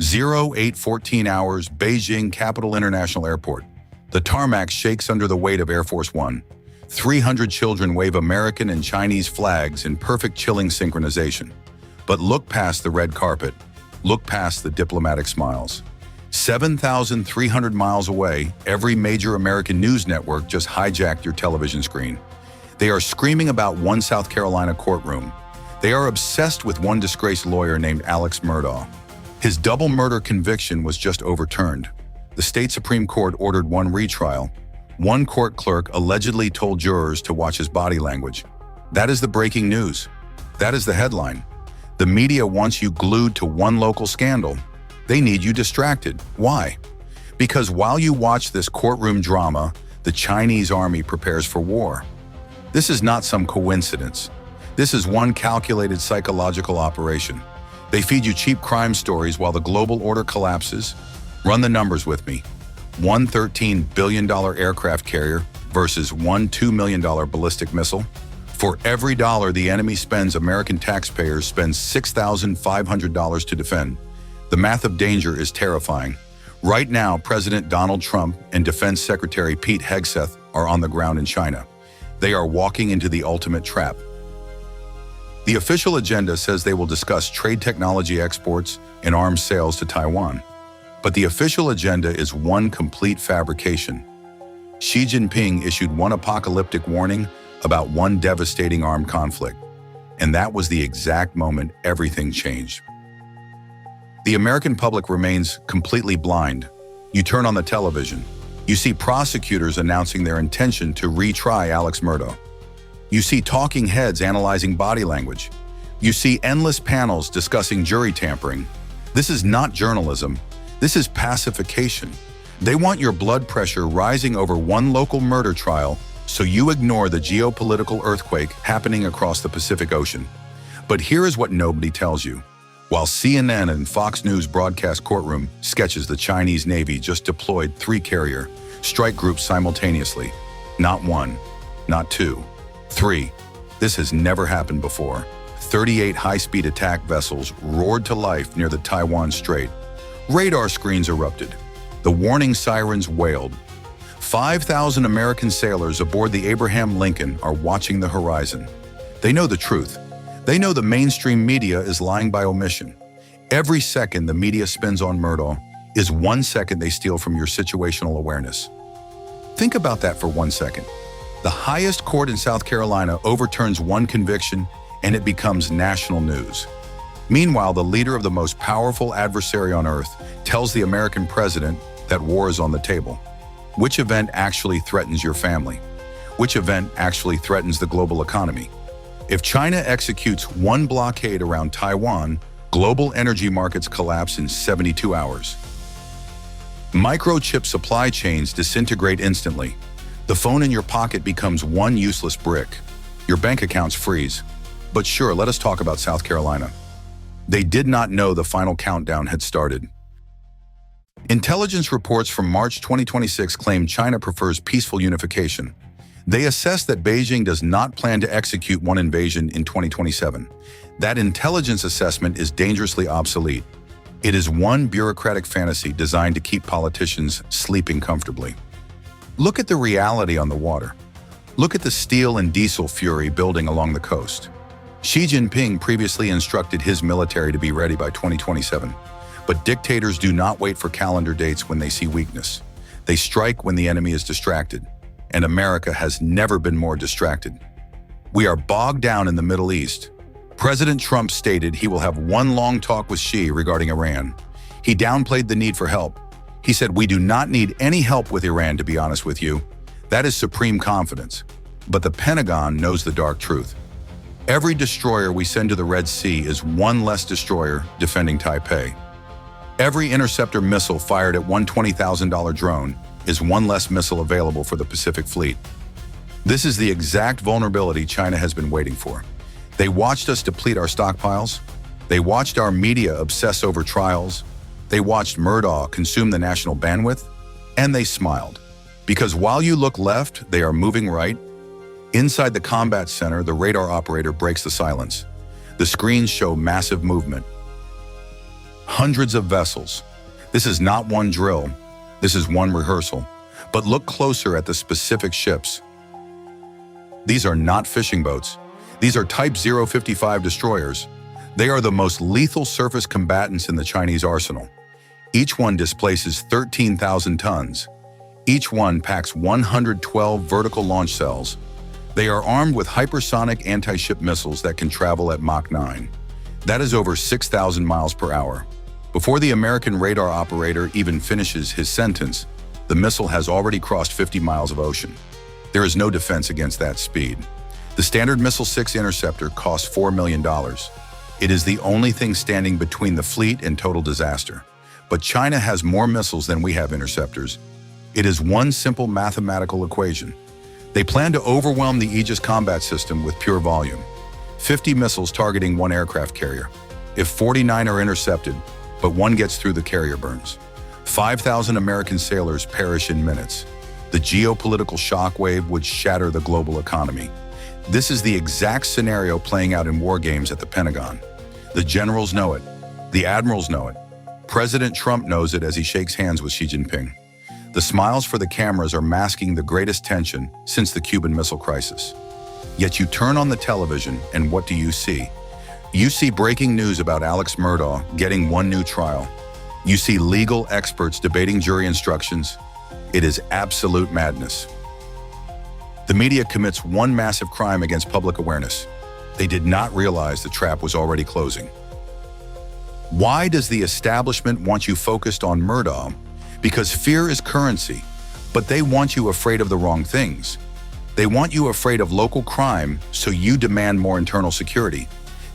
0814 hours, Beijing Capital International Airport. The tarmac shakes under the weight of Air Force One. 300 children wave American and Chinese flags in perfect chilling synchronization. But look past the red carpet. Look past the diplomatic smiles. 7,300 miles away, every major American news network just hijacked your television screen. They are screaming about one South Carolina courtroom. They are obsessed with one disgraced lawyer named Alex Murdaugh. His double murder conviction was just overturned. The state Supreme Court ordered one retrial. One court clerk allegedly told jurors to watch his body language. That is the breaking news. That is the headline. The media wants you glued to one local scandal. They need you distracted. Why? Because while you watch this courtroom drama, the Chinese army prepares for war. This is not some coincidence. This is one calculated psychological operation. They feed you cheap crime stories while the global order collapses. Run the numbers with me. One $13 billion aircraft carrier versus one $2 million ballistic missile. For every dollar the enemy spends, American taxpayers spend $6,500 to defend. The math of danger is terrifying. Right now, President Donald Trump and Defense Secretary Pete Hegseth are on the ground in China. They are walking into the ultimate trap. The official agenda says they will discuss trade technology exports and arms sales to Taiwan. But the official agenda is one complete fabrication. Xi Jinping issued one apocalyptic warning about one devastating armed conflict. And that was the exact moment everything changed. The American public remains completely blind. You turn on the television. You see prosecutors announcing their intention to retry Alex Murdaugh. You see talking heads analyzing body language. You see endless panels discussing jury tampering. This is not journalism. This is pacification. They want your blood pressure rising over one local murder trial so you ignore the geopolitical earthquake happening across the Pacific Ocean. But here is what nobody tells you. While CNN and Fox News broadcast courtroom sketches, the Chinese Navy just deployed 3 carrier strike groups simultaneously. Not 1, not 2, 3. This has never happened before. 38 high-speed attack vessels roared to life near the Taiwan Strait. Radar screens erupted. The warning sirens wailed. 5,000 American sailors aboard the Abraham Lincoln are watching the horizon. They know the truth. They know the mainstream media is lying by omission. Every second the media spends on Murdaugh is 1 second they steal from your situational awareness. Think about that for 1 second. The highest court in South Carolina overturns one conviction and it becomes national news. Meanwhile, the leader of the most powerful adversary on earth tells the American president that war is on the table. Which event actually threatens your family? Which event actually threatens the global economy? If China executes one blockade around Taiwan, global energy markets collapse in 72 hours. Microchip supply chains disintegrate instantly. The phone in your pocket becomes one useless brick. Your bank accounts freeze. But sure, let us talk about South Carolina. They did not know the final countdown had started. Intelligence reports from March 2026 claim China prefers peaceful unification. They assess that Beijing does not plan to execute one invasion in 2027. That intelligence assessment is dangerously obsolete. It is one bureaucratic fantasy designed to keep politicians sleeping comfortably. Look at the reality on the water. Look at the steel and diesel fury building along the coast. Xi Jinping previously instructed his military to be ready by 2027. But dictators do not wait for calendar dates when they see weakness. They strike when the enemy is distracted. And America has never been more distracted. We are bogged down in the Middle East. President Trump stated he will have one long talk with Xi regarding Iran. He downplayed the need for help. He said, "We do not need any help with Iran, to be honest with you." That is supreme confidence. But the Pentagon knows the dark truth. Every destroyer we send to the Red Sea is one less destroyer defending Taipei. Every interceptor missile fired at one $20,000 drone is one less missile available for the Pacific Fleet. This is the exact vulnerability China has been waiting for. They watched us deplete our stockpiles. They watched our media obsess over trials. They watched Murdaugh consume the national bandwidth. And they smiled. Because while you look left, they are moving right. Inside the combat center, the radar operator breaks the silence. The screens show massive movement. Hundreds of vessels. This is not one drill. This is one rehearsal. But look closer at the specific ships. These are not fishing boats. These are Type 055 destroyers. They are the most lethal surface combatants in the Chinese arsenal. Each one displaces 13,000 tons. Each one packs 112 vertical launch cells. They are armed with hypersonic anti-ship missiles that can travel at Mach 9. That is over 6,000 miles per hour. Before the American radar operator even finishes his sentence, the missile has already crossed 50 miles of ocean. There is no defense against that speed. The Standard Missile 6 interceptor costs $4 million. It is the only thing standing between the fleet and total disaster. But China has more missiles than we have interceptors. It is one simple mathematical equation. They plan to overwhelm the Aegis combat system with pure volume. 50 missiles targeting one aircraft carrier. If 49 are intercepted, but one gets through, the carrier burns. 5,000 American sailors perish in minutes. The geopolitical shockwave would shatter the global economy. This is the exact scenario playing out in war games at the Pentagon. The generals know it. The admirals know it. President Trump knows it as he shakes hands with Xi Jinping. The smiles for the cameras are masking the greatest tension since the Cuban Missile Crisis. Yet you turn on the television and what do you see? You see breaking news about Alex Murdaugh getting one new trial. You see legal experts debating jury instructions. It is absolute madness. The media commits one massive crime against public awareness. They did not realize the trap was already closing. Why does the establishment want you focused on Murdaugh? Because fear is currency, but they want you afraid of the wrong things. They want you afraid of local crime, so you demand more internal security.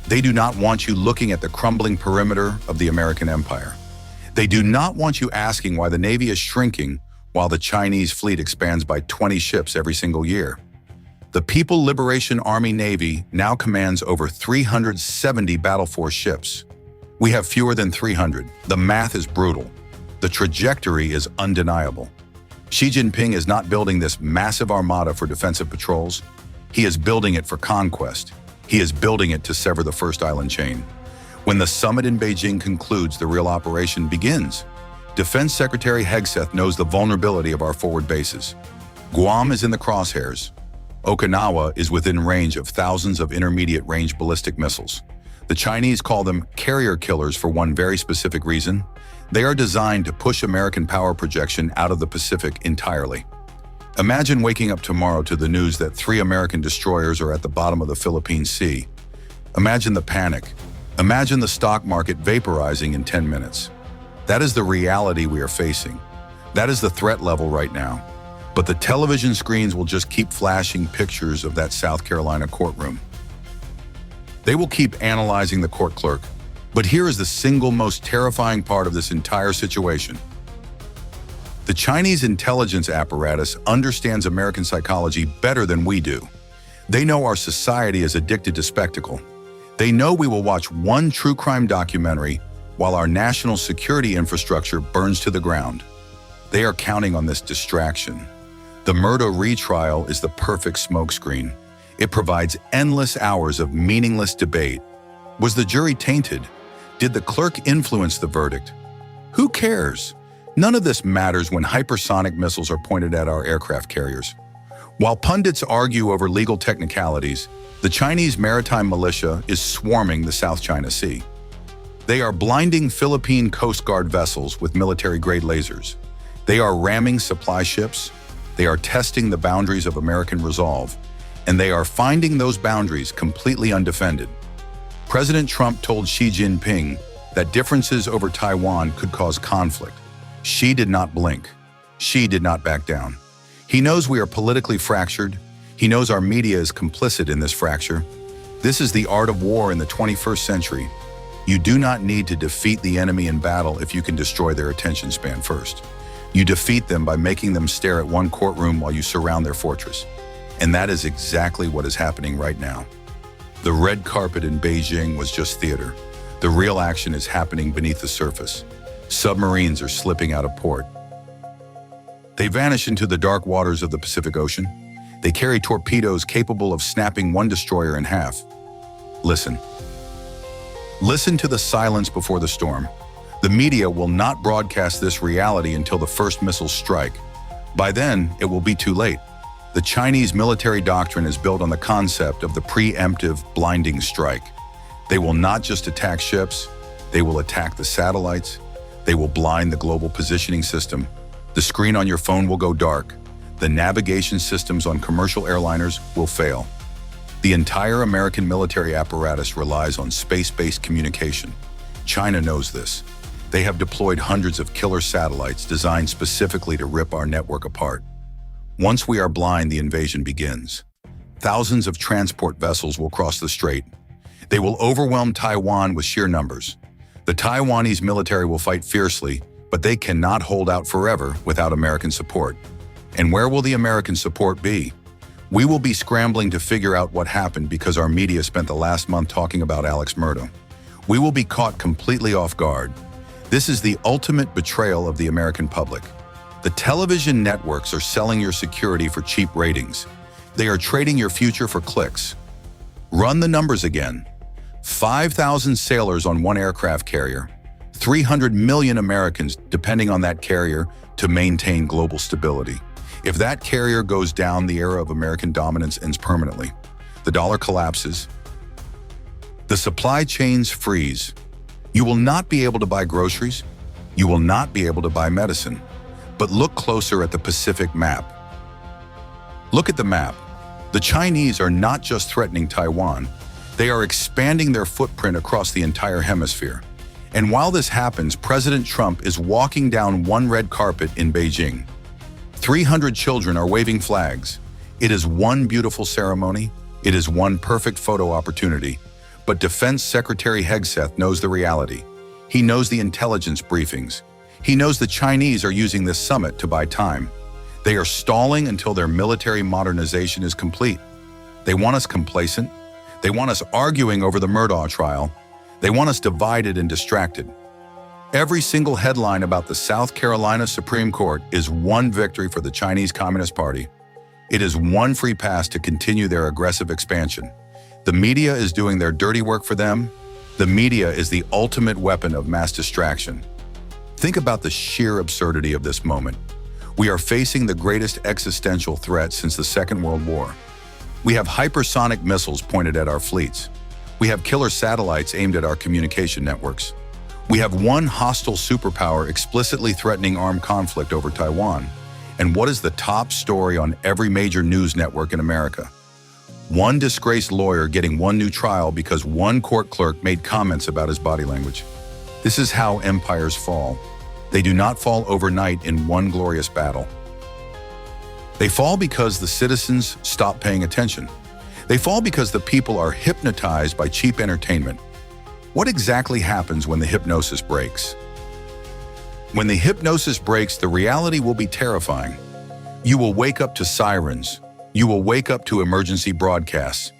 They do not want you looking at the crumbling perimeter of the American empire. They do not want you asking why the Navy is shrinking while the Chinese fleet expands by 20 ships every single year. The People Liberation Army Navy now commands over 370 battle force ships. We have fewer than 300. The math is brutal. The trajectory is undeniable. Xi Jinping is not building this massive armada for defensive patrols. He is building it for conquest. He is building it to sever the first island chain. When the summit in Beijing concludes, the real operation begins. Defense Secretary Hegseth knows the vulnerability of our forward bases. Guam is in the crosshairs. Okinawa is within range of thousands of intermediate-range ballistic missiles. The Chinese call them carrier killers for one very specific reason. They are designed to push American power projection out of the Pacific entirely. Imagine waking up tomorrow to the news that 3 American destroyers are at the bottom of the Philippine Sea. Imagine the panic. Imagine the stock market vaporizing in 10 minutes. That is the reality we are facing. That is the threat level right now. But the television screens will just keep flashing pictures of that South Carolina courtroom. They will keep analyzing the court clerk. But here is the single most terrifying part of this entire situation. The Chinese intelligence apparatus understands American psychology better than we do. They know our society is addicted to spectacle. They know we will watch one true crime documentary while our national security infrastructure burns to the ground. They are counting on this distraction. The Murdaugh retrial is the perfect smokescreen. It provides endless hours of meaningless debate. Was the jury tainted? Did the clerk influence the verdict? Who cares? None of this matters when hypersonic missiles are pointed at our aircraft carriers. While pundits argue over legal technicalities, the Chinese maritime militia is swarming the South China Sea. They are blinding Philippine Coast Guard vessels with military-grade lasers. They are ramming supply ships. They are testing the boundaries of American resolve, and they are finding those boundaries completely undefended. President Trump told Xi Jinping that differences over Taiwan could cause conflict. Xi did not blink. Xi did not back down. He knows we are politically fractured. He knows our media is complicit in this fracture. This is the art of war in the 21st century. You do not need to defeat the enemy in battle if you can destroy their attention span first. You defeat them by making them stare at one courtroom while you surround their fortress. And that is exactly what is happening right now. The red carpet in Beijing was just theater. The real action is happening beneath the surface. Submarines are slipping out of port. They vanish into the dark waters of the Pacific Ocean. They carry torpedoes capable of snapping one destroyer in half. Listen. Listen to the silence before the storm. The media will not broadcast this reality until the first missiles strike. By then, it will be too late. The Chinese military doctrine is built on the concept of the preemptive blinding strike. They will not just attack ships, they will attack the satellites, they will blind the global positioning system. The screen on your phone will go dark. The navigation systems on commercial airliners will fail. The entire American military apparatus relies on space-based communication. China knows this. They have deployed hundreds of killer satellites designed specifically to rip our network apart. Once we are blind, the invasion begins. Thousands of transport vessels will cross the strait. They will overwhelm Taiwan with sheer numbers. The Taiwanese military will fight fiercely, but they cannot hold out forever without American support. And where will the American support be? We will be scrambling to figure out what happened because our media spent the last month talking about Alex Murdaugh. We will be caught completely off guard. This is the ultimate betrayal of the American public. The television networks are selling your security for cheap ratings. They are trading your future for clicks. Run the numbers again. 5,000 sailors on one aircraft carrier. 300 million Americans depending on that carrier to maintain global stability. If that carrier goes down, the era of American dominance ends permanently. The dollar collapses. The supply chains freeze. You will not be able to buy groceries. You will not be able to buy medicine. But look closer at the Pacific map. Look at the map. The Chinese are not just threatening Taiwan. They are expanding their footprint across the entire hemisphere. And while this happens, President Trump is walking down one red carpet in Beijing. 300 children are waving flags. It is one beautiful ceremony. It is one perfect photo opportunity. But Defense Secretary Hegseth knows the reality. He knows the intelligence briefings. He knows the Chinese are using this summit to buy time. They are stalling until their military modernization is complete. They want us complacent. They want us arguing over the Murdaugh trial. They want us divided and distracted. Every single headline about the South Carolina Supreme Court is one victory for the Chinese Communist Party. It is one free pass to continue their aggressive expansion. The media is doing their dirty work for them. The media is the ultimate weapon of mass distraction. Think about the sheer absurdity of this moment. We are facing the greatest existential threat since the Second World War. We have hypersonic missiles pointed at our fleets. We have killer satellites aimed at our communication networks. We have one hostile superpower explicitly threatening armed conflict over Taiwan. And what is the top story on every major news network in America? One disgraced lawyer getting one new trial because one court clerk made comments about his body language. This is how empires fall. They do not fall overnight in one glorious battle. They fall because the citizens stop paying attention. They fall because the people are hypnotized by cheap entertainment. What exactly happens when the hypnosis breaks? When the hypnosis breaks, the reality will be terrifying. You will wake up to sirens. You will wake up to emergency broadcasts.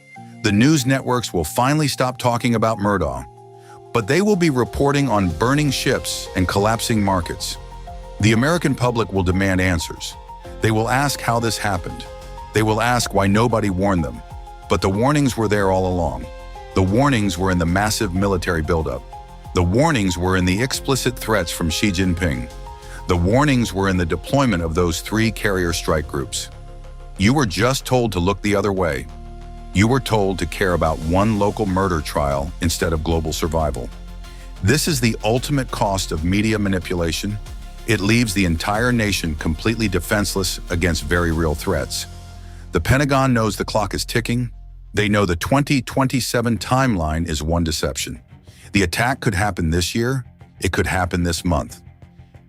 The news networks will finally stop talking about Murdaugh, but they will be reporting on burning ships and collapsing markets. The American public will demand answers. They will ask how this happened. They will ask why nobody warned them. But the warnings were there all along. The warnings were in the massive military buildup. The warnings were in the explicit threats from Xi Jinping. The warnings were in the deployment of those 3 carrier strike groups. You were just told to look the other way. You were told to care about one local murder trial instead of global survival. This is the ultimate cost of media manipulation. It leaves the entire nation completely defenseless against very real threats. The Pentagon knows the clock is ticking. They know the 2027 timeline is one deception. The attack could happen this year. It could happen this month.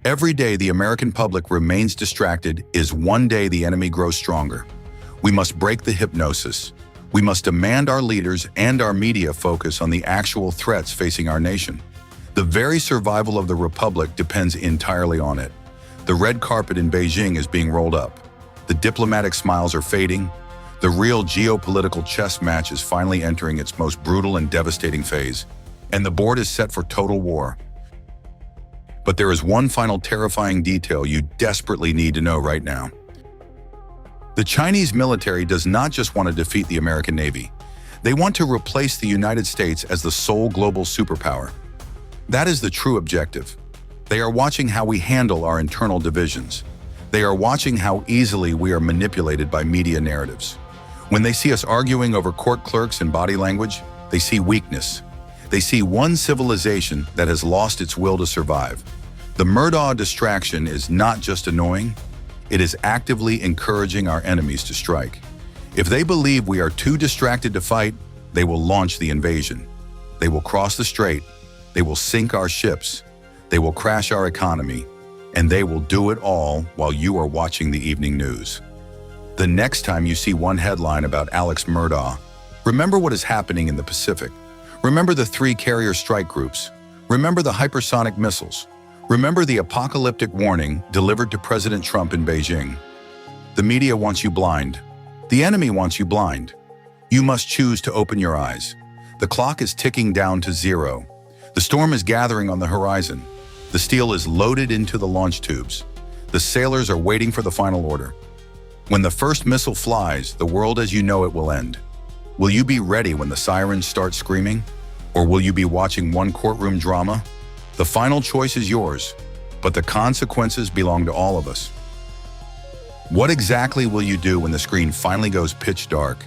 Every day the American public remains distracted is one day the enemy grows stronger. We must break the hypnosis. We must demand our leaders and our media focus on the actual threats facing our nation. The very survival of the republic depends entirely on it. The red carpet in Beijing is being rolled up. The diplomatic smiles are fading. The real geopolitical chess match is finally entering its most brutal and devastating phase. And the board is set for total war. But there is one final terrifying detail you desperately need to know right now. The Chinese military does not just want to defeat the American Navy. They want to replace the United States as the sole global superpower. That is the true objective. They are watching how we handle our internal divisions. They are watching how easily we are manipulated by media narratives. When they see us arguing over court clerks and body language, they see weakness. They see one civilization that has lost its will to survive. The Murdaugh distraction is not just annoying, it is actively encouraging our enemies to strike. If they believe we are too distracted to fight, they will launch the invasion. They will cross the strait, they will sink our ships, they will crash our economy, and they will do it all while you are watching the evening news. The next time you see one headline about Alex Murdaugh, remember what is happening in the Pacific. Remember the 3 carrier strike groups. Remember the hypersonic missiles. Remember the apocalyptic warning delivered to President Trump in Beijing. The media wants you blind. The enemy wants you blind. You must choose to open your eyes. The clock is ticking down to 0. The storm is gathering on the horizon. The steel is loaded into the launch tubes. The sailors are waiting for the final order. When the first missile flies, the world as you know it will end. Will you be ready when the sirens start screaming? Or will you be watching one courtroom drama? The final choice is yours, but the consequences belong to all of us. What exactly will you do when the screen finally goes pitch dark